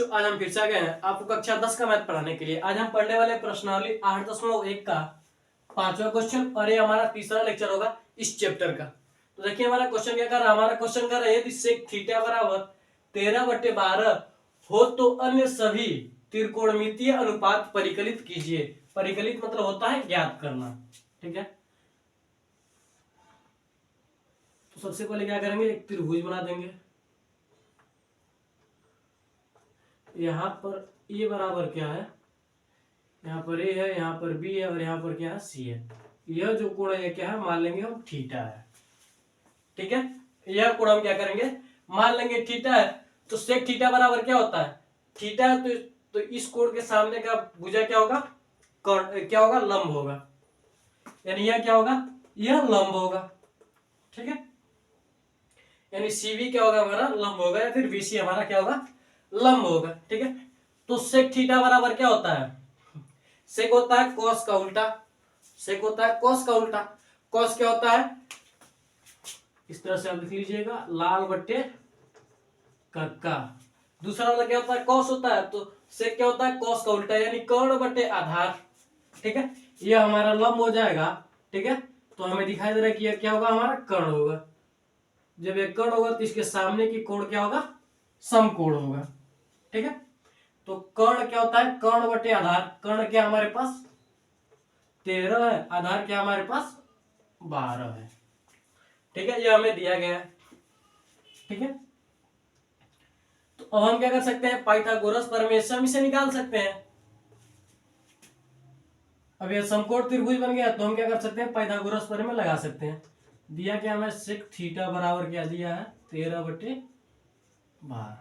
तो आज हम फिर से आ गए हैं आपको कक्षा 10 का मैथ पढ़ाने के लिए। आज हम पढ़ने वाले प्रश्नावली 8.1 का 5वां क्वेश्चन और ये हमारा तीसरा लेक्चर होगा इस चैप्टर का। तो देखिए हमारा क्वेश्चन क्या कर रहा है। हमारा क्वेश्चन कर रहा है यदि सेक थीटा बराबर 13/12 हो तो अन्य सभी त्रिकोणमितीय अनुपात परिकलित कीजिए। परिकलित मतलब होता है ज्ञात करना। ठीक है, तो सबसे पहले क्या करेंगे, एक त्रिभुज बना देंगे। यहाँ पर ए बराबर क्या है, यहाँ पर ए है, यहाँ पर बी है और यहाँ पर क्या है, सी है। यह जो कोण है क्या है, मान लेंगे हम थीटा है। ठीक है, यह कोण हम क्या करेंगे, मान लेंगे थीटा है। तो सेक थीटा बराबर क्या होता है, थीटा है तो इस कोण के सामने का भुजा क्या होगा, क्या होगा, लंब होगा। यानी यह क्या होगा, यह लंब होगा। ठीक है, यानी सीबी क्या होगा, हमारा लंब होगा, या फिर बीसी हमारा क्या होगा, लंब होगा। ठीक है, तो सेक थीटा बराबर क्या होता है, सेक होता है कॉस का उल्टा। सेक होता है कॉस का उल्टा। कॉस क्या होता है, इस तरह से आप लिख लीजिएगा, लाल बट्टे कक्का। दूसरा वाला क्या होता है, कॉस होता है। तो सेक क्या होता है, कॉस का उल्टा, यानी कर्ण बट्टे आधार। ठीक है, ये हमारा लंब हो जाएगा। ठीक है, तो हमें दिखाई दे रहा है कि यह क्या होगा, हमारा कर्ण होगा। जब ये कर्ण होगा तो इसके सामने की कोण क्या होगा, समकोण होगा। ठीक है, तो कर्ण क्या होता है, कर्ण बटे आधार। कर्ण क्या हमारे पास 13 है, आधार क्या हमारे पास 12 है। ठीक है, ये हमें दिया गया है। ठीक है, तो अब हम क्या कर सकते हैं, पाइथागोरस प्रमेय से हम इसे निकाल सकते हैं। अब ये समकोण त्रिभुज बन गया तो हम क्या कर सकते हैं, पाइथागोरस प्रमेय लगा सकते हैं। दिया क्या हमें, सेक थीटा बराबर क्या दिया है, 13/12।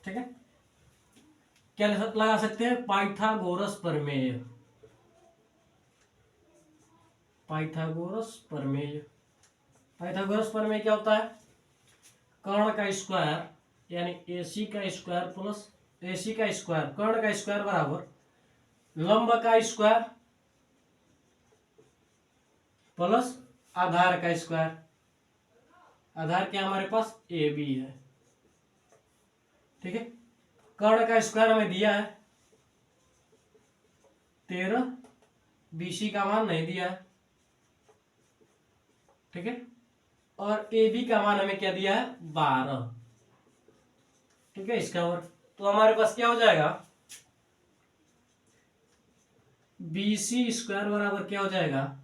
ठीक है, क्या लगा सकते हैं, पाइथागोरस प्रमेय। पाइथागोरस प्रमेय, पाइथागोरस प्रमेय क्या होता है, कर्ण का स्क्वायर यानी AC का स्क्वायर प्लस AC का स्क्वायर, कर्ण का स्क्वायर बराबर लंब का स्क्वायर प्लस आधार का स्क्वायर। आधार क्या हमारे पास AB है। ठीक है, कर्ण का स्क्वायर हमें दिया है 13, BC का मान नहीं दिया है। ठीक है, और AB का मान हमें क्या दिया है, 12। ठीक है, इसका वर्ग। तो हमारे पास क्या हो जाएगा, BC स्क्वायर बराबर क्या हो जाएगा,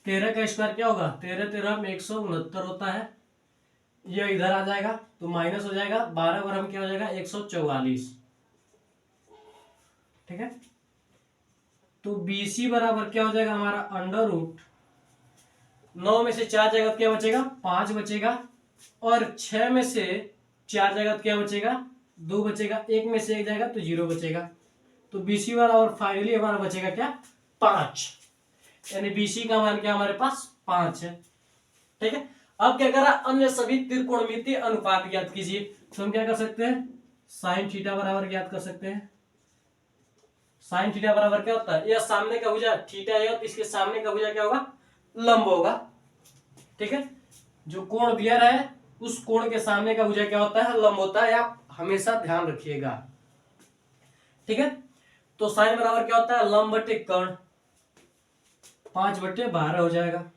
13 का स्क्वायर क्या होगा, 13 में 169 होता है। यह इधर आ जाएगा तो माइनस हो जाएगा, 12 बराबर क्या हो जाएगा, 144। ठीक है, तो BC बराबर क्या हो जाएगा हमारा, अंडर रूट 9 में से 4 जगह क्या बचेगा, 5 बचेगा। और 6 में से 4 जगह क्या बचेगा, 2 बचेगा। 1 में से 1 जाएगा तो 0 बचेगा। तो BC वाला और फाइनली हमारा बचेगा क्या, 5। यानी BC का मान क्या हमारे पास 5 है। ठीक है, अब क्या करा, अन्य सभी त्रिकोणमितीय अनुपात ज्ञात कीजिए। तो हम क्या कर सकते हैं, साइन थीटा बराबर ज्ञात कर सकते हैं। साइन थीटा बराबर क्या होता है, यह सामने का भुजा थीटा है तो इसके सामने का भुजा क्या होगा, लंब होगा। ठीक है, जो कोण दिया रहा है उस कोण के सामने का भुजा क्या होता है, लंब होता है। आप हमेशा ध्यान रखिएगा। ठीक है, तो साइन बराबर क्या होता है, लंब बटे कर्ण, 5/12 हो जाएगा।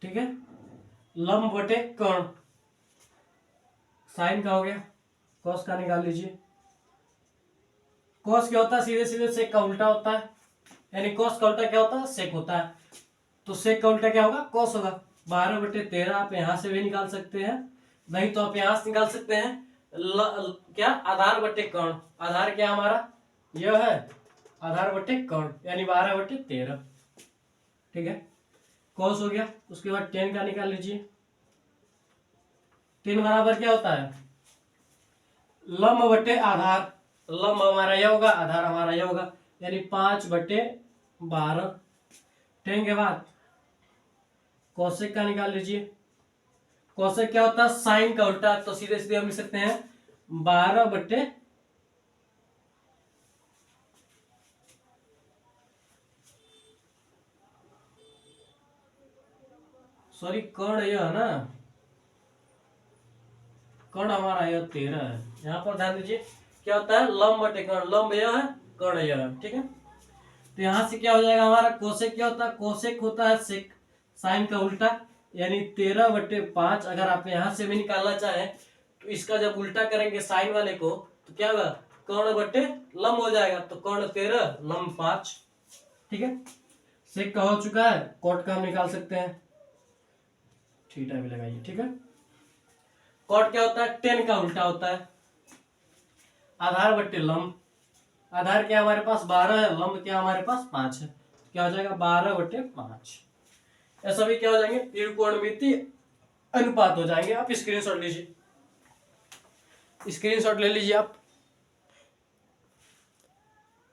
ठीक है, लंब बटे कर्ण, साइन का हो गया, कॉस का निकाल लीजिए। कॉस क्या होता है, सीधे सीधे सेक का उल्टा होता है। यानी कॉस का उल्टा क्या होता है, सेक होता है। तो सेक का उल्टा क्या होगा, कॉस होगा। 12/13 आप यहां से भी निकाल सकते हैं, नहीं तो आप यहां से निकाल सकते हैं क्या, आधार बटे कर्ण। आधार क्या हमारा, यह है आधार बटे कर्ण, यानी 12/13। ठीक है, कॉस हो गया। उसके बाद टेन का निकाल लीजिए। 3 बराबर क्या होता है, लंब बटे आधार। लंब हमारा यह होगा, आधार हमारा यह होगा, यानी 5/12। 10 के बाद कोसेक का निकाल लीजिए। कोसेक क्या होता है, साइन का उल्टा। तो सीधे सीधे हम लिख सकते हैं 12 सॉरी कर्ण यह है ना, कर्ण हमारा यह 13 है। यहाँ पर ध्यान दीजिए क्या होता है, लंब बटे कर्ण, लंब यह है, कर्ण यह है, ठीक है। तो यहाँ से क्या हो जाएगा हमारा, कोसेक क्या होता है, कोसेक होता है सेक, साइन का उल्टा, यानी 13/5। अगर आप यहाँ से भी निकालना चाहें तो इसका जब उल्टा करेंगे साइन वाले को तो क्या होगा, कर्ण बटे लंब हो जाएगा, तो कर्ण 13 लंब 5, ठीक है। सेक का हो चुका है, कॉट का हम निकाल सकते हैं, थीटा भी लगाइए, ठीक है। कॉट क्या होता है, टेन का उल्टा होता है, आधार बटे लंब, आधार क्या हमारे पास 12 है, लंब क्या हमारे पास 5 है, क्या हो जाएगा 12/5। ये सभी क्या हो जाएंगे, त्रिकोणमिति अनुपात हो जाएंगे। आप स्क्रीनशॉट लीजिए, स्क्रीनशॉट ले लीजिए,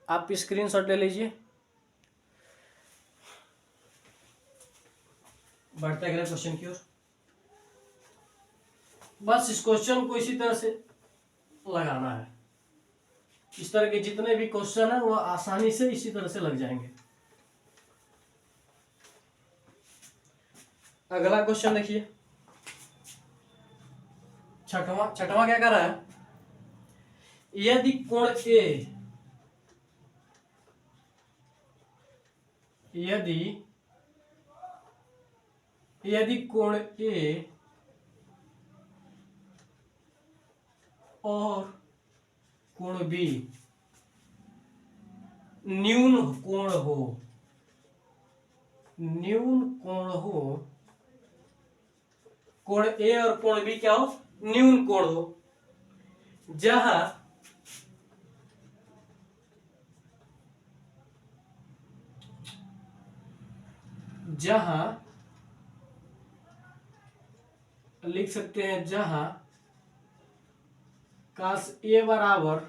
आप स्क्रीनशॉट ले लीजिए। बढ़ते अगले क्वेश्चन की ओर। बस इस क्वेश्चन को इसी तरह से लगाना है, इस तरह के जितने भी क्वेश्चन है वो आसानी से इसी तरह से लग जाएंगे। अगला क्वेश्चन देखिए, छठवां क्या कर रहा है, यदि कोण ए, यदि कोण ए और कोण बी न्यून कोण हो, कोण ए और कोण बी क्या हो, न्यून कोण हो, जहां लिख सकते हैं, जहां कास ए बराबर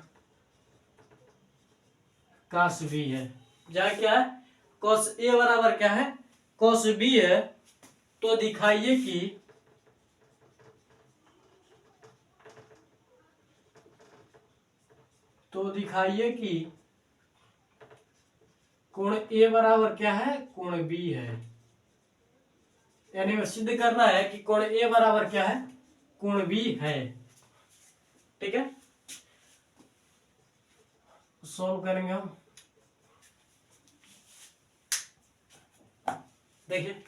कास बी है, जहां क्या है, कॉस ए बराबर क्या है, कॉस बी है, तो दिखाइए कि कोण ए बराबर क्या है, कोण बी है, यानी सिद्ध करना है कि कोण ए बराबर क्या है, कोण बी है, ठीक है। सॉल्व करेंगे हम, देखिए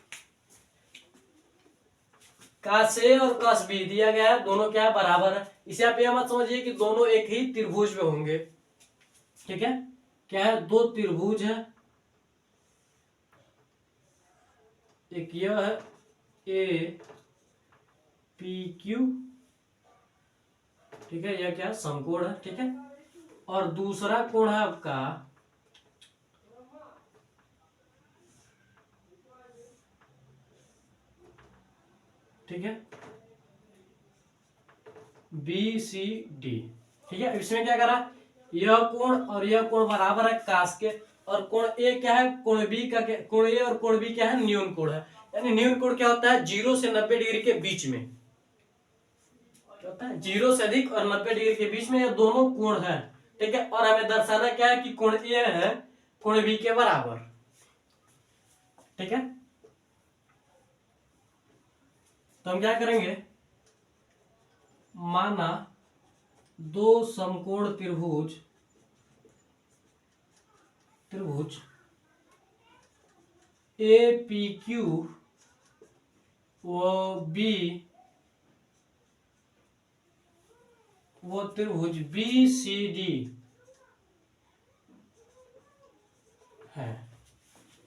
कास ए और कास बी दिया गया है, दोनों क्या है, बराबर है। इसे आप यह मत समझिए कि दोनों एक ही त्रिभुज में होंगे, ठीक है। क्या है, दो त्रिभुज है, एक यह है ए पी क्यू, ठीक है, यह क्या है, समकोण है, ठीक है। और दूसरा कोण है आपका ठीक है, बी सी डी, ठीक है। इसमें क्या करा, यह कोण और यह कोण बराबर है कास के, और कोण ए क्या है, कोण बी का क्या, कोण ए और कोण बी क्या है, न्यून कोण है, यानी न्यून कोण क्या होता है, 0 से 90 डिग्री के बीच में, क्या होता है, 0 से अधिक और 90 डिग्री के बीच में ये दोनों कोण है, ठीक है। और हमें दर्शाना क्या है कि कोण ए है कोण बी के बराबर, ठीक है। तो हम क्या करेंगे, माना दो समकोण त्रिभुज ए पी क्यू वो बी वो त्रिभुज बी सी डी है,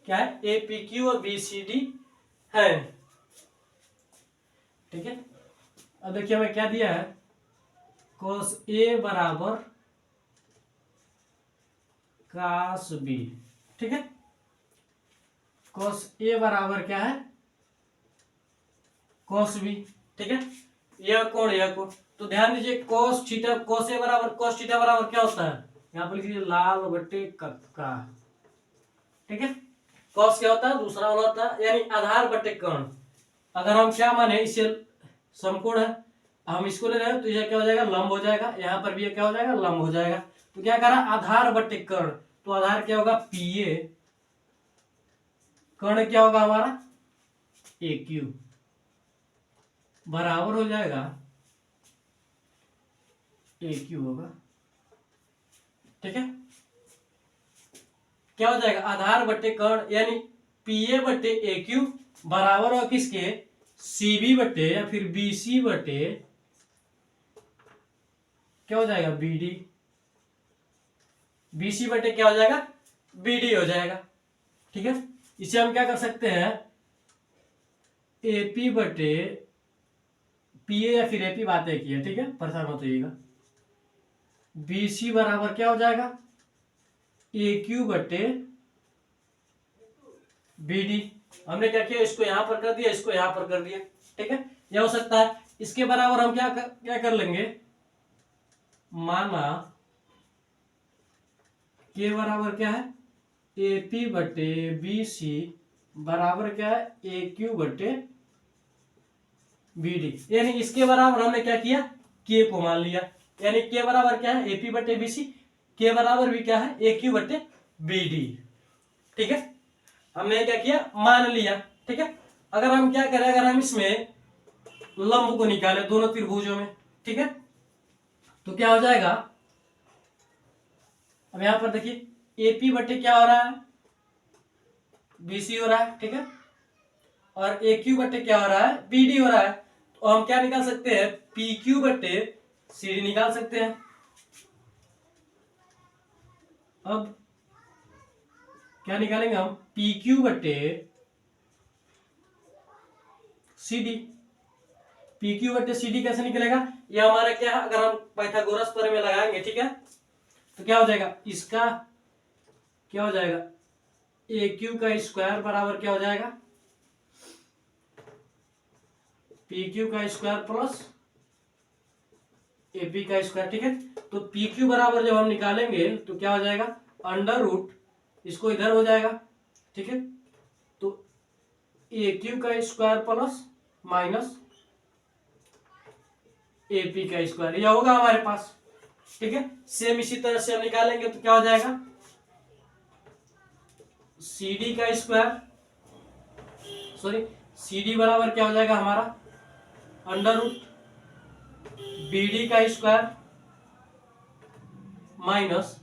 क्या है, ए पी क्यू और बी सी डी है, ठीक है। अब देखिए हमें क्या दिया है, cos ए बराबर कास बी, ठीक है। cos ए बराबर क्या है, cos बी, ठीक है। यह कोण, तो ध्यान दीजिए cos थीटा, cos ए बराबर cos थीटा बराबर क्या होता है, यहां पर लिख लीजिए लाल बटे कक्का, ठीक है। cos क्या होता है, दूसरा वाला होता है, यानी आधार बटे कर्ण। अगर हम क्या माने, इसे समकोण है, हम इसको ले रहे हैं तो यह क्या हो जाएगा, लंब हो जाएगा, यहाँ पर भी क्या हो जाएगा, लंब हो जाएगा। तो क्या करा, आधार बटे कर्ण, तो आधार क्या होगा, पी ए, कर्ण क्या होगा हमारा, ए क्यू, बराबर हो जाएगा ए क्यू होगा। ठीक है, क्या हो जाएगा, आधार बट्टे कर्ण यानी पी ए बट्टे ए क्यू बराबर और किसके, सी बी बट्टे या फिर बी सी बट्टे क्या हो जाएगा, बी डी। बी सी बट्टे क्या हो जाएगा, बी डी हो जाएगा। ठीक है, इसे हम क्या कर सकते हैं, एपी बटे पीए या फिर एपी, बात एक ही है। ठीक है, परेशान मत होइएगा। बीसी बराबर क्या हो जाएगा, ए क्यू बटे बी डी। हमने क्या किया, इसको यहां पर कर दिया, इसको यहां पर कर दिया। ठीक है, यह हो सकता है। इसके बराबर हम क्या कर लेंगे, माना के बराबर क्या है, ए पी बटे बी सी बराबर क्या है, ए क्यू बटे बी डी। यानी इसके बराबर हमने क्या किया, के को मान लिया। यानी के बराबर क्या है, ए पी बटे बी सी, के बराबर भी क्या है, ए क्यू बटे बी डी। ठीक है, हमने क्या किया, मान लिया। ठीक है, अगर हम क्या करें, अगर हम इसमें लंब को निकाले दोनों त्रिभुजों में, ठीक है, तो क्या हो जाएगा, अब यहां पर देखिए एपी बटे क्या हो रहा है, बीसी हो रहा है। ठीक है, और ए क्यू बटे क्या हो रहा है, बीडी हो रहा है। तो हम क्या निकाल सकते हैं, पी क्यू बटे सी डी निकाल सकते हैं। अब क्या निकालेंगे हम, पी क्यू बटे सी डी। पी क्यू बटे सी डी कैसे निकलेगा, ये हमारा क्या है, अगर हम पाइथागोरस प्रमेय लगाएंगे, ठीक है, तो क्या हो जाएगा, इसका क्या हो जाएगा, ए क्यू का स्क्वायर बराबर क्या हो जाएगा, पी क्यू का स्क्वायर प्लस ए पी का स्क्वायर। ठीक है, तो पी क्यू बराबर जब हम निकालेंगे तो क्या हो जाएगा, अंडर रूट, इसको इधर हो जाएगा। ठीक है, तो ए क्यू का square plus minus A P का स्क्वायर, यह होगा हमारे पास। ठीक है, सेम इसी तरह से हम निकालेंगे तो क्या हो जाएगा, सी डी का स्क्वायर, सॉरी सी डी बराबर क्या हो जाएगा हमारा, अंडर रूट बी डी का स्क्वायर माइनस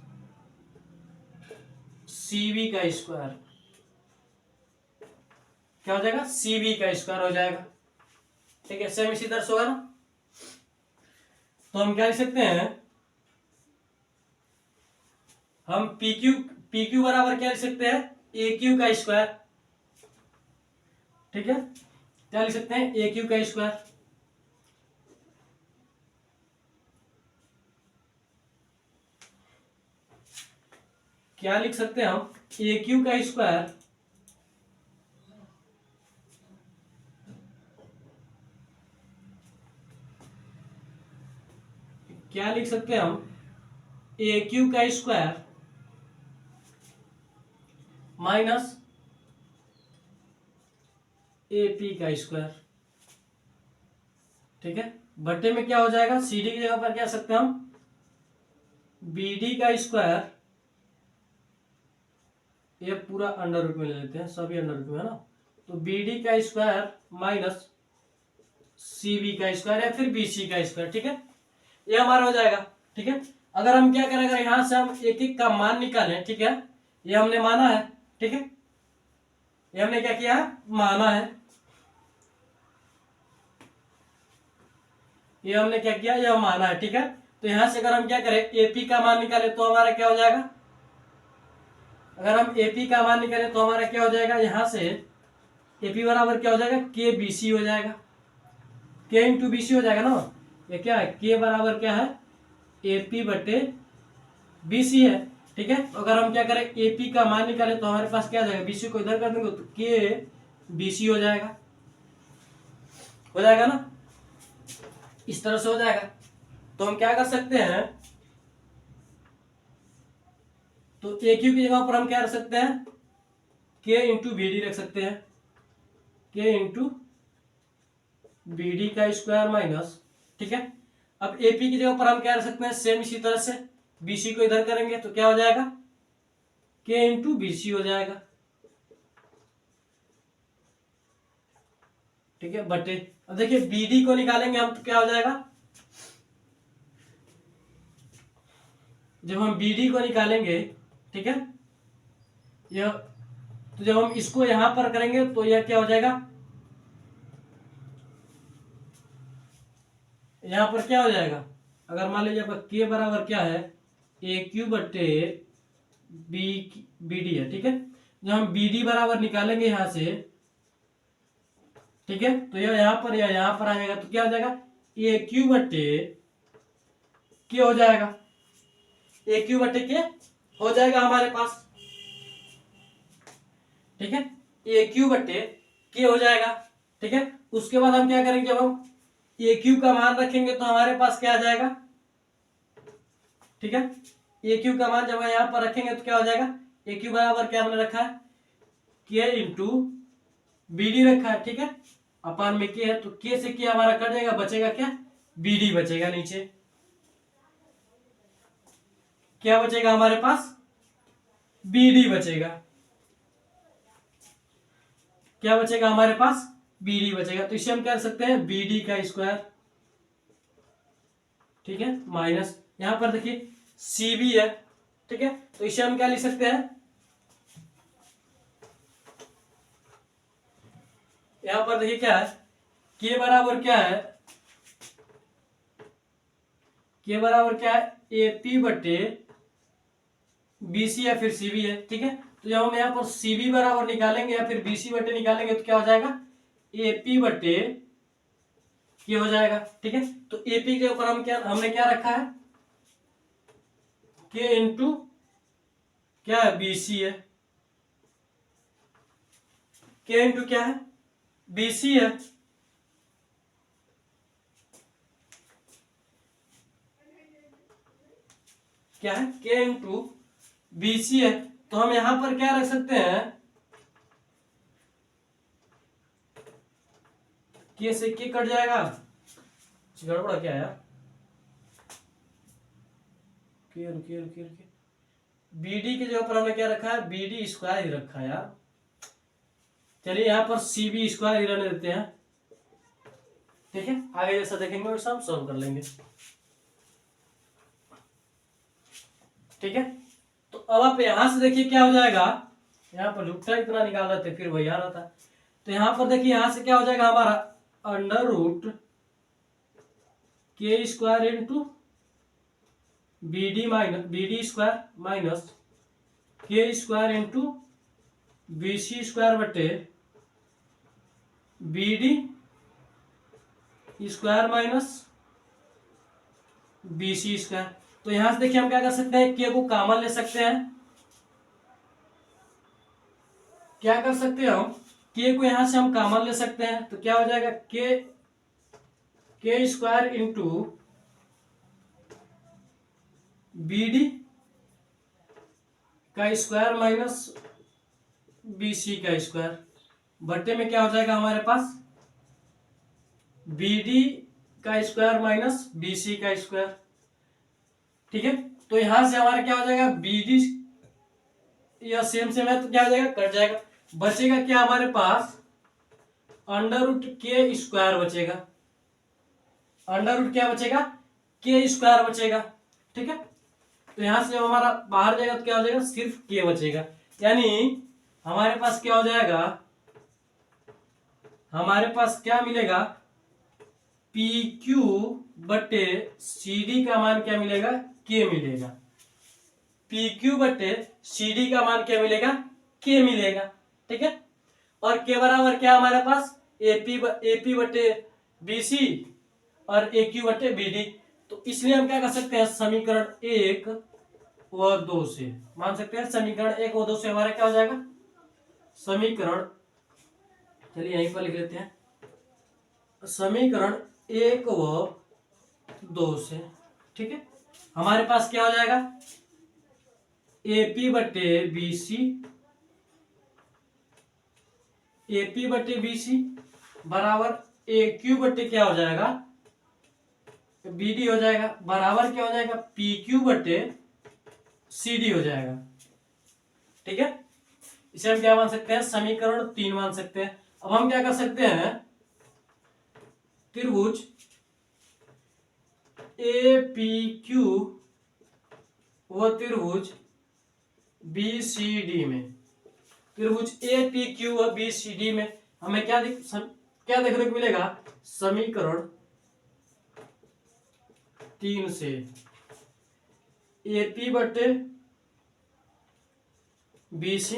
सी बी का स्क्वायर, क्या हो जाएगा, सी बी का स्क्वायर हो जाएगा। ठीक है, सेम इसी तरह से होगा ना। तो हम क्या लिख सकते हैं, हम पी क्यू बराबर क्या लिख सकते हैं, ए क्यू का स्क्वायर। ठीक है, क्या लिख सकते हैं, ए क्यू का स्क्वायर। क्या लिख सकते हैं हम, ए क्यू का स्क्वायर क्या लिख सकते हैं हम, ए क्यू का स्क्वायर माइनस ए पी का स्क्वायर। ठीक है, बट्टे में क्या हो जाएगा, सी डी की जगह पर क्या सकते हैं हम, बी डी का स्क्वायर, ये पूरा अंडर रूट में ले लेते हैं, सभी अंडर रूट में है ना, तो बी डी का स्क्वायर माइनस सी बी का स्क्वायर या फिर बी सी का स्क्वायर। ठीक है, ये हमारा हो जाएगा। ठीक है, अगर हम क्या करें, अगर यहां से हम एक एक का मान निकालें, ठीक है, ये हमने माना है। ठीक है, ये हमने क्या किया है, माना है, ये हमने क्या किया, यह माना है। ठीक है, तो यहां से अगर हम क्या करें, एपी का मान निकाले तो हमारा क्या हो जाएगा, अगर हम एपी का मान निकाले तो हमारा क्या हो जाएगा, यहां से एपी बराबर क्या हो जाएगा, के बी सी हो जाएगा, के इंटू बी सी हो जाएगा ना। ये क्या है, के बराबर क्या है, एपी बटे बी सी है। ठीक है, तो अगर हम क्या करें, एपी का मान निकाले तो हमारे पास क्या आ जाएगा, बीसी को इधर कर देंगे तो के बीसी हो जाएगा, हो जाएगा ना, इस तरह से हो जाएगा। तो हम क्या कर सकते हैं, तो ए क्यू की जगह पर हम क्या रख सकते हैं, के इंटू बी डी रख सकते हैं, के इंटू बी डी का स्क्वायर माइनस। ठीक है, अब एपी की जगह पर हम क्या रख सकते हैं, सेम इसी तरह से बीसी को इधर करेंगे तो क्या हो जाएगा, के इंटू बीसी हो जाएगा। ठीक है, बटे अब देखिए बीडी को निकालेंगे हम तो क्या हो जाएगा, जब हम बी डी को निकालेंगे, ठीक है, यह, तो जब हम इसको यहां पर करेंगे तो यह क्या हो जाएगा, यहां पर क्या हो जाएगा, अगर मान लीजिए के बराबर क्या है, ए क्यू बटे बी बी डी है, ठीक है। जब हम बी डी बराबर निकालेंगे यहां से, ठीक है, तो यह यहां पर या यहां पर आएगा तो क्या हो जाएगा, ए क्यू बटे के हो जाएगा, ए क्यू बटे के हो जाएगा हमारे पास, ठीक है, ए क्यू बटे के हो जाएगा, ठीक है। उसके बाद हम क्या करेंगे, जब हम ए क्यू का मान रखेंगे तो हमारे पास क्या आ जाएगा, ठीक है, ए क्यू का मान जब यहां पर रखेंगे तो क्या हो जाएगा, ए क्यू बराबर क्या हमने रखा है, के इंटू बी डी रखा है, ठीक है, अपान में के है तो के से के हमारा कट जाएगा, बचेगा क्या, बी डी बचेगा, नीचे क्या बचेगा हमारे पास, बी डी बचेगा, क्या बचेगा हमारे पास, बी डी बचेगा। तो इसे हम क्या कर सकते हैं, बी डी का स्क्वायर, ठीक है, माइनस यहां पर देखिए सी बी है, ठीक है, तो इसे हम क्या लिख सकते हैं, यहां पर देखिए क्या है, के बराबर क्या है, के बराबर क्या है, ए पी बटे बी सी या फिर सी बी है, ठीक है। तो जब हम यहाँ पर सी बी बराबर निकालेंगे या फिर बी सी बटे निकालेंगे तो क्या हो जाएगा, ए पी बटे के हो जाएगा, ठीक है। तो ए पी के ऊपर हमने क्या रखा है, के इंटू क्या है, बी सी है, के इंटू क्या है, बी सी है, क्या है, के इंटू बी सी है। तो हम यहां पर क्या रख सकते हैं, के से के कट जाएगा, गड़बड़ा क्या है, के रुकिए रुकिए रुकिए, बी डी के जगह पर हमने क्या रखा है, बी डी स्क्वायर ही रखा है यार, चलिए यहां पर सी बी स्क्वायर ही रहने देते हैं, ठीक है, आगे जैसा देखेंगे वैसा हम सॉल्व कर लेंगे, ठीक है। तो अब आप यहां से देखिए क्या हो जाएगा, यहां पर रुकता इतना निकाल रहे थे फिर वही आ रहा था, तो यहां पर देखिए यहां से क्या हो जाएगा हमारा, under root K square into B D square minus K square into B C square बटे B D square minus B C square. तो यहां से देखिए हम क्या कर सकते हैं, के को कॉमन ले सकते हैं, क्या कर सकते हैं हम, के को यहां से हम कॉमन ले सकते हैं, तो क्या हो जाएगा, के स्क्वायर इंटू बी डी का स्क्वायर माइनस बी सी का स्क्वायर बटे में क्या हो जाएगा हमारे पास, बी डी का स्क्वायर माइनस बी सी का स्क्वायर, ठीक है। तो यहां से हमारा क्या हो जाएगा, बी डी या सेम सेम है तो क्या हो जाएगा, कट जाएगा, बचेगा क्या हमारे पास, अंडर रूट के स्क्वायर बचेगा, अंडर रूट क्या बचेगा, के स्क्वायर बचेगा, ठीक है। तो यहां से जब हमारा बाहर जाएगा तो क्या हो जाएगा, सिर्फ के बचेगा, यानी हमारे पास क्या हो जाएगा, हमारे पास क्या मिलेगा, पी क्यू बटे सी डी का मान क्या मिलेगा, के मिलेगा, पी क्यू बटे सी डी का मान क्या मिलेगा, के मिलेगा, ठीक है। और के बराबर क्या हमारे पास, एपी बटे बी सी और ए क्यू बटे बी डी। तो इसलिए हम क्या कर सकते हैं, समीकरण 1 व 2 से मान सकते हैं, समीकरण 1 व 2 से हमारा क्या हो जाएगा, समीकरण, चलिए यहीं पर लिख लेते हैं, समीकरण 1 व 2 से, ठीक है, हमारे पास क्या हो जाएगा, एपी बटे बी सी, एपी बटे बी सी बराबर ए क्यू बटे क्या हो जाएगा, बी डी हो जाएगा, बराबर क्या हो जाएगा, पी क्यू बटे सी डी हो जाएगा, ठीक है। इसे हम क्या मान सकते हैं, समीकरण 3 मान सकते हैं। अब हम क्या कर सकते हैं, त्रिभुज ए पी क्यू वह त्रिभुज बी सी डी में, त्रिभुज ए पी क्यू व बी सी डी में हमें क्या देखने को मिलेगा, समीकरण 3 से ए पी बटे बी सी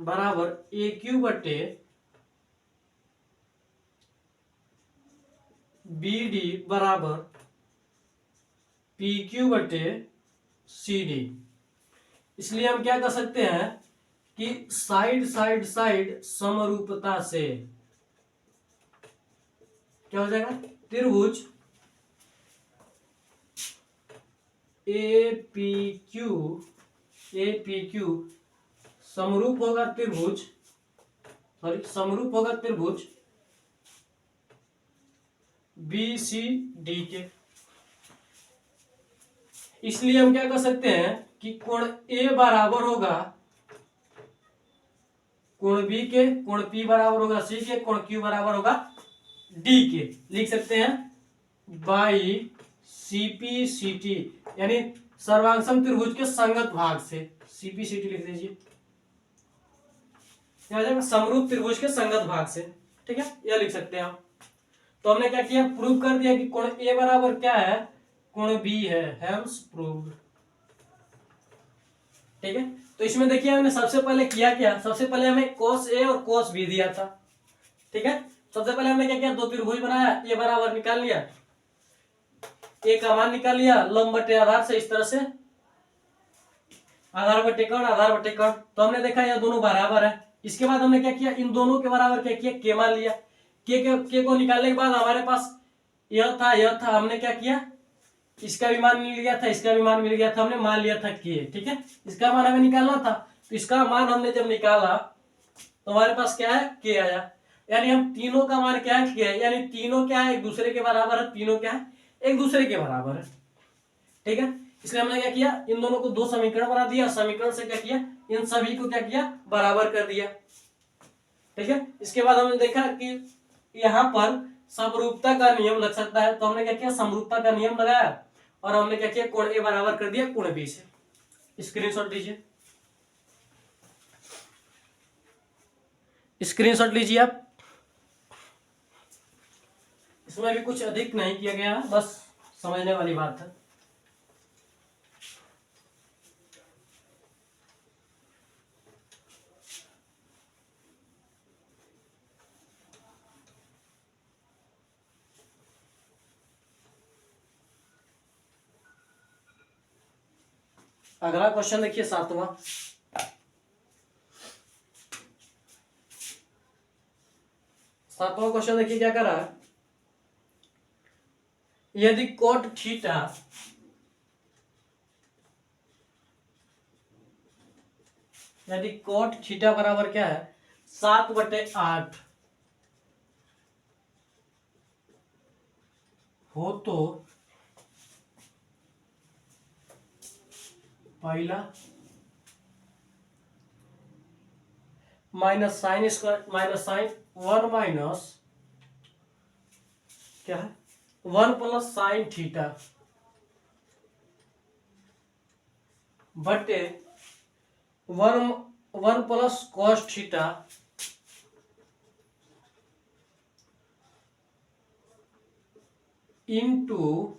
बराबर ए क्यू बटे बी डी बराबर पी क्यू बटे सी डी। इसलिए हम क्या कर सकते हैं कि साइड साइड साइड समरूपता से क्या हो जाएगा, त्रिभुज ए पी क्यू समरूप होगा त्रिभुज बी सी डी के। इसलिए हम क्या कर सकते हैं कि कोण ए बराबर होगा कोण बी के, कोण पी बराबर होगा सी के, कोण क्यू बराबर होगा डी के। लिख सकते हैं बाई सीपी सीटी, यानी सर्वांगसम त्रिभुज के संगत भाग से, सीपी सीटी लिख दीजिए, समरूप त्रिभुज के संगत भाग से। ठीक है, यह लिख सकते हैं आप। तो हमने क्या किया, प्रूव कर दिया कि कोण ए बराबर क्या है, कोण बी है, हेंस प्रूव्ड। ठीक है, तो इसमें देखिए हमने सबसे पहले किया क्या, सबसे पहले हमें cos ए और cos बी दिया था। ठीक है, सबसे पहले हमने क्या किया, दो त्रिभुज बनाया, ए बराबर निकाल लिया, ए का मान निकाल लिया लंब बटे आधार से, इस तरह से आधार बटे कर्ण। तो हमने देखा यह दोनों बराबर है। इसके बाद हमने क्या किया, इन दोनों के बराबर क्या किया, के मान लिया। के को निकालने के बाद हमारे पास यह था, हमने क्या किया, इसका भी मान मिल गया था, इसका भी मान मिल गया था, हमने मान लिया था के। ठीक है, इसका मान हमें निकालना था, तो इसका मान हमने जब निकाला तो हमारे पास क्या है, के आया। यानी हम तीनों का मान क्या है, के है, यानी तीनों क्या है, एक दूसरे के बराबर है, तीनों क्या है, एक दूसरे के बराबर है। ठीक है, इसलिए हमने क्या किया, इन दोनों को दो समीकरण बना दिया, समीकरण से क्या किया, इन सभी को क्या किया, बराबर कर दिया। ठीक है, इसके बाद हमने देखा कि यहाँ पर समरूपता का नियम लग सकता है, तो हमने क्या किया, समरूपता का नियम लगाया और हमने क्या किया, कोण ए बराबर कर दिया कोण बी से। स्क्रीनशॉट लीजिए, स्क्रीनशॉट लीजिए आप। इसमें भी कुछ अधिक नहीं किया गया, बस समझने वाली बात है। अगला क्वेश्चन देखिए, सातवां क्वेश्चन देखिए क्या कर रहा है, यदि कोट थीटा बराबर क्या है, 7/8 हो तो पहला minus sine square minus sine 1 minus क्या है 1 प्लस साइन थीटा बटे 1 plus cos theta into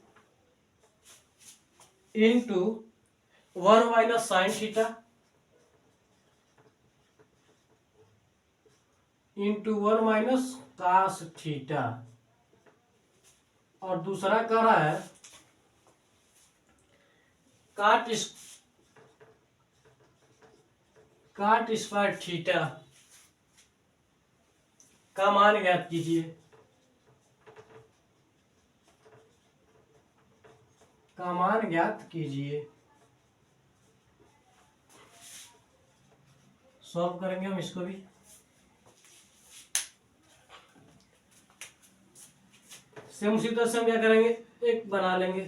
1 minus sine theta into 1 minus cos theta, और दूसरा कह रहा है काट स्क्वायर थीटा का मान ज्ञात कीजिए, सॉल्व करेंगे हम इसको भी। सेम उसी तरह से हम क्या करेंगे, एक बना लेंगे।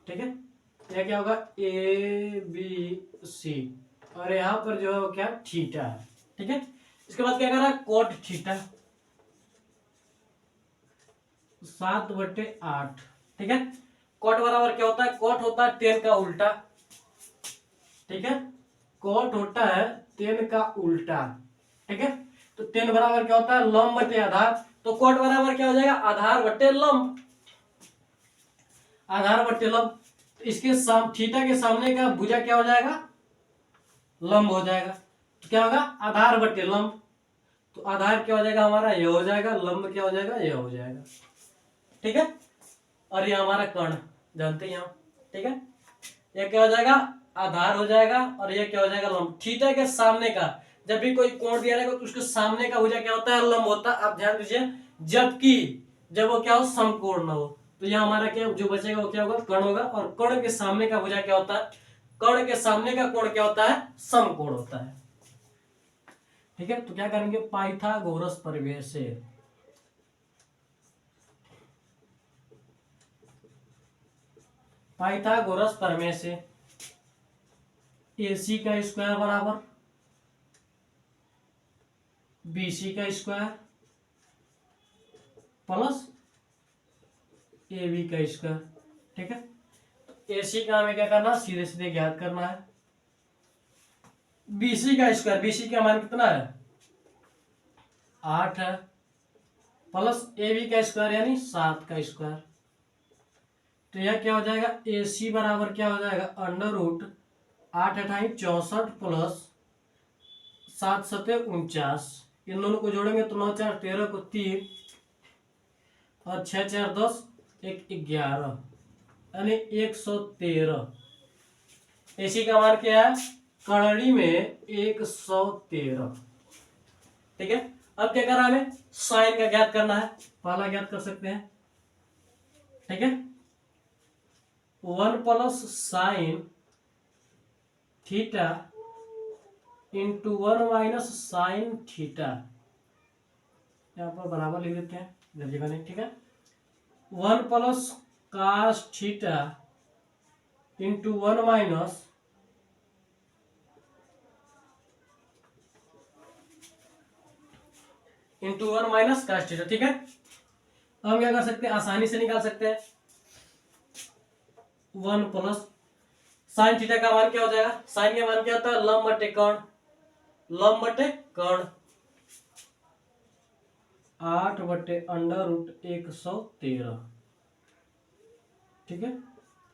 ठीक है, यह क्या होगा, ए बी सी, और यहां पर जो है क्या, थीटा है। ठीक है, इसके बाद क्या कर रहा है, कोट थीटा 7/8। ठीक है, कॉट बराबर क्या होता है, कॉट होता है टेन का उल्टा, ठीक है, कॉट होता है टेन का उल्टा, ठीक है। तो टेन बराबर क्या होता है, लंब बटे आधार, तो कॉट बराबर क्या हो जाएगा, आधार बटे लंब, आधार बटे लंब। तो इसके थीटा के सामने का भुजा क्या हो जाएगा, लंब हो जाएगा, तो क्या होगा, आधार बटे लंब, तो आधार क्या हो जाएगा हमारा, यह हो जाएगा, लंब क्या हो जाएगा, यह हो जाएगा, ठीक है। और ये हमारा कर्ण जानते हैं हम, ठीक है, ये क्या हो जाएगा, आधार हो जाएगा, और ये क्या हो जाएगा, लंब। थीटा के सामने का जब भी कोई कोण दिया रहेगा तो उसके सामने का भुजा क्या होता है, लंब होता है, आप ध्यान दीजिए, जबकि जब वो क्या हो, समकोण ना हो, तो यह हमारा क्या जो बचेगा वो क्या होगा, कर्ण होगा, और कर्ण के सामने का भुजा क्या होता है, कर्ण के सामने का कोण क्या होता है, समकोण होता है, ठीक है। तो क्या करेंगे, पाइथागोरस प्रमेय से, पाइथागोरस प्रमेय से AC का स्क्वायर बराबर BC का स्क्वायर प्लस AB का स्क्वायर, ठीक है। तो AC का हमें क्या करना, सीधे सीधे ज्ञात करना है, BC का स्क्वायर, BC का मान कितना है, 8 है, प्लस AB का स्क्वायर यानी 7 का स्क्वायर, तो यह क्या हो जाएगा, AC बराबर क्या हो जाएगा, अंडर रूट 8 अठाई 64 प्लस 7 सते 49, इन दोनों को जोड़ेंगे तो 9 4 13 को 3 और 6 4 10 1 11 यानी 113। AC का मान क्या है, कणनी में 113, ठीक है। अब क्या करना, हमें साइन का ज्ञात करना है, पहला ज्ञात कर सकते हैं, ठीक है, 1 plus sine theta into 1 minus sine theta, यहाँ पर बराबर लिख देते हैं, इधर जगह नहीं, ठीक है, 1 plus cos theta into 1 minus cos theta, ठीक है। हम क्या कर सकते हैं, आसानी से निकाल सकते हैं, 1 प्लस साइन थीटा का मान क्या हो जाएगा, साइन का मान क्या होता है, लंब बटे कर्ण, लंब बटे कर्ण 8 बटे अंडर रूट 113, ठीक है।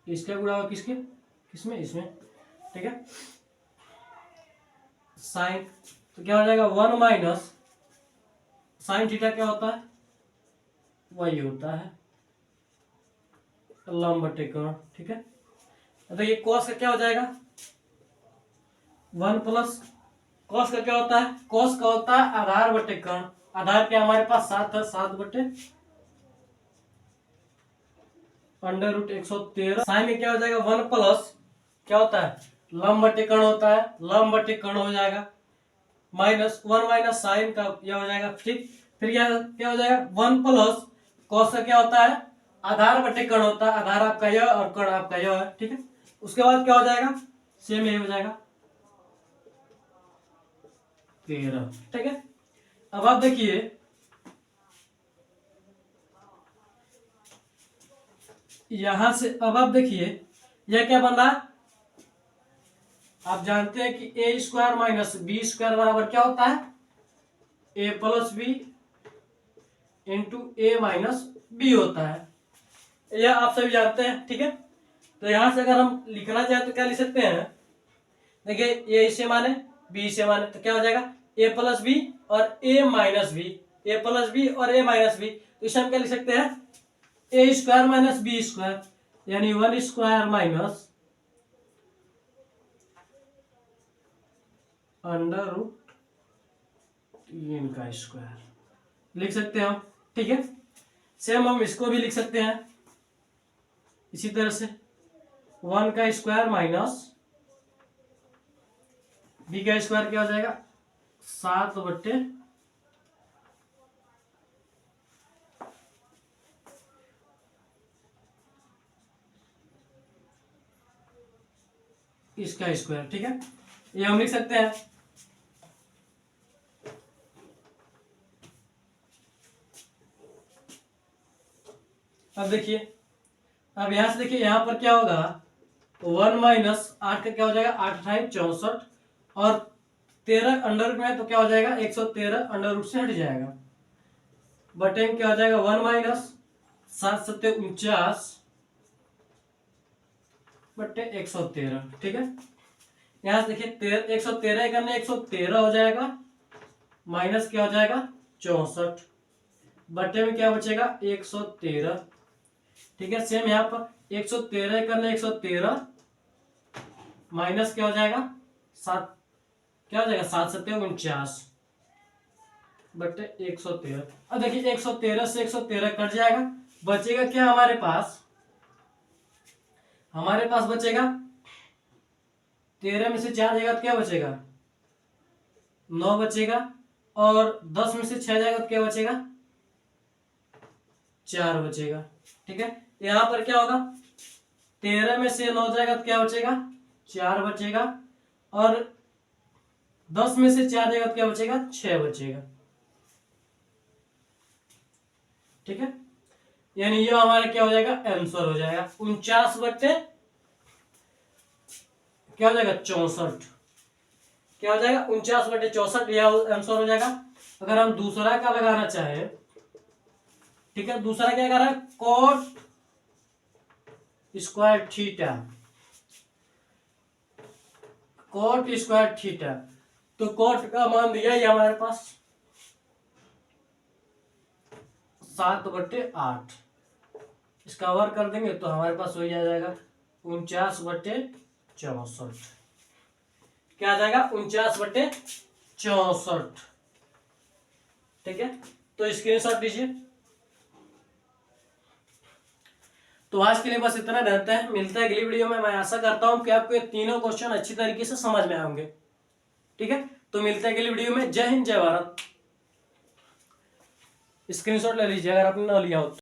इसका गुणा होगा किसके, किसमें, इसमें, ठीक है। साइन तो क्या हो जाएगा, 1 माइनस साइन थीटा क्या होता है, वही होता है लंब बटे कर्ण, ठीक है। तो ये कॉस का क्या हो जाएगा, 1 प्लस कॉस का क्या होता है, कॉस का होता है आधार बटे कर्ण, आधार क्या हमारे पास 7 है, 7 बटे अंडर रूट 113, साइन में क्या हो जाएगा, 1 प्लस क्या होता है, लंब बटे कर्ण होता है, लंब बटे कर्ण हो जाएगा, माइनस 1 माइनस साइन का यह हो जाएगा, ठीक। फिर क्या हो जाएगा, 1 प्लस कॉस का क्या होता है, आधार बटे कर्ण होता है, आधार आपका यह और कर्ण आपका यह है, ठीक है। उसके बाद क्या हो जाएगा, सेम ये हो जाएगा 13, ठीक है। अब आप देखिए, यहां से अब आप देखिए यह क्या बन रहा है, आप जानते हैं कि ए स्क्वायर माइनस बी स्क्वायर बराबर क्या होता है, ए प्लस बी इंटू ए माइनस बी होता है, यह आप सभी जानते हैं, ठीक है। तो यहां से अगर हम लिखना चाहें तो क्या लिख सकते हैं, देखिए ए इसे माने बी इसे माने, तो क्या हो जाएगा, ए प्लस बी और ए माइनस बी, ए प्लस बी और ए माइनस बी, तो इसे हम क्या लिख सकते हैं, ए स्क्वायर माइनस बी स्क्वायर यानी 1 स्क्वायर माइनस अंडर रूट 3 का स्क्वायर लिख सकते हैं हम, ठीक है। सेम हम इसको भी लिख सकते हैं इसी तरह से, 1 का स्क्वायर माइनस बी का स्क्वायर क्या हो जाएगा, 7 बट्टे इसका स्क्वायर, ठीक है, ये हम लिख सकते हैं। अब देखिए अब यहां से देखिए यहाँ पर क्या होगा, 1 माइनस 8 का क्या हो जाएगा, 8 अठाई 64, और 13 अंडर रूट में है तो क्या हो जाएगा, 113 अंडर रूट से हट जाएगा, बटे में क्या हो जाएगा 1 माइनस 7 सत्ते 49 बटे 113। ठीक है, यहां से देखिए 113 करने 113 हो जाएगा, माइनस क्या हो जाएगा 64, बटे में क्या बचेगा 113। ठीक है, सेम यहाँ पर 113 करने 113, माइनस क्या हो जाएगा 7, क्या हो जाएगा 7 सत्ते 49 बटे 113। अब देखिए 113 से 113 कट जाएगा, बचेगा क्या हमारे पास, बचेगा 13 में से 4 जाएगा तो क्या बचेगा 9 बचेगा, और 10 में से 6 जाएगा तो क्या बचेगा 4 बचेगा। ठीक है, यहां पर क्या होगा, 13 में से 9 जाएगा तो क्या बचेगा 4 बचेगा, और 10 में से 4 जाएगा तो क्या बचेगा 6 बचेगा। ठीक है, यानी ये हमारा क्या हो जाएगा आंसर हो जाएगा 49 बटे क्या हो जाएगा 64, क्या हो जाएगा 49 बटे 64, यह आंसर हो जाएगा। अगर हम दूसरा का लगाना चाहे, ठीक है, दूसरा क्या कर रहा है, coat square theta, coat square theta, तो कोट का मान दिया ये हमारे पास 7 बटे 8, इसका वर्क कर देंगे तो हमारे पास हो जाएगा 49 बटे 64, क्या आ जाएगा 49 बटे 64। ठीक है, तो स्क्रीनशॉट लीजिए। तो आज के लिए बस इतना रहता है, मिलता है अगली वीडियो में। मैं आशा करता हूं कि आपको ये तीनों क्वेश्चन अच्छी तरीके से समझ में आएंगे। ठीक है, तो मिलते हैं अगली वीडियो में। जय हिंद, जय भारत। स्क्रीनशॉट ले लीजिए अगर आपने ना लिया हो।